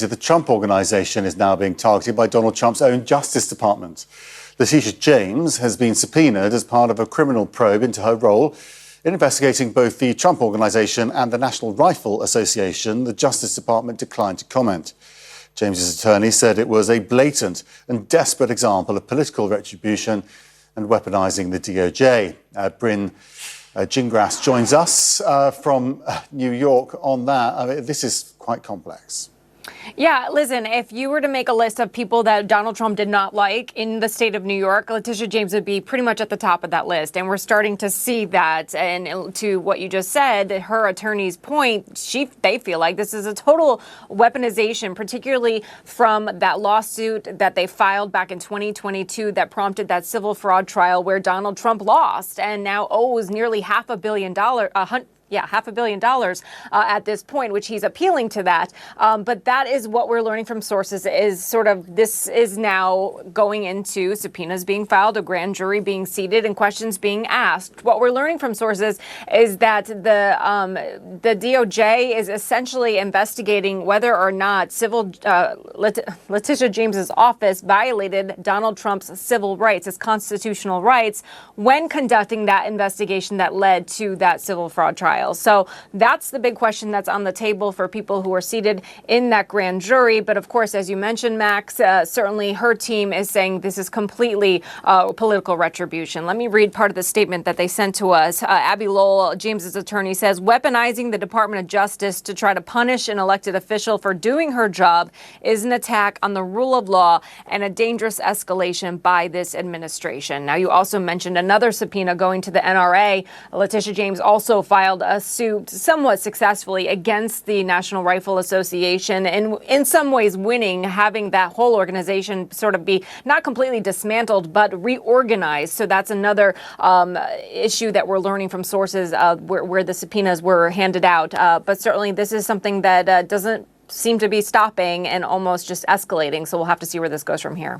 The Trump Organization is now being targeted by Donald Trump's own Justice Department. Letitia James has been subpoenaed as part of a criminal probe into her role in investigating both the Trump Organization and the National Rifle Association. The Justice Department declined to comment. James's attorney said it was a blatant and desperate example of political retribution and weaponizing the DOJ. Bryn Gingras joins us from New York on that. I mean, this is quite complex. Yeah, listen, if you were to make a list of people that Donald Trump did not like in the state of New York, Letitia James would be pretty much at the top of that list. And we're starting to see that. And to what you just said, her attorney's point, they feel like this is a total weaponization, particularly from that lawsuit that they filed back in 2022 that prompted that civil fraud trial where Donald Trump lost and now owes nearly $500 million. $500 million at this point, which he's appealing to that. But that is what we're learning from sources is sort of this is now going into subpoenas being filed, a grand jury being seated and questions being asked. What we're learning from sources is that the DOJ is essentially investigating whether or not Letitia James's office violated Donald Trump's civil rights, his constitutional rights, when conducting that investigation that led to that civil fraud trial. So that's the big question that's on the table for people who are seated in that grand jury. But of course, as you mentioned, Max, certainly her team is saying this is completely political retribution. Let me read part of the statement that they sent to us. Abby Lowell, James's attorney, says weaponizing the Department of Justice to try to punish an elected official for doing her job is an attack on the rule of law and a dangerous escalation by this administration. Now, you also mentioned another subpoena going to the NRA. Letitia James also filed a suit somewhat successfully against the National Rifle Association and in some ways winning, having that whole organization sort of be not completely dismantled, but reorganized. So that's another issue that we're learning from sources where the subpoenas were handed out. But certainly this is something that doesn't seem to be stopping and almost just escalating. So we'll have to see where this goes from here.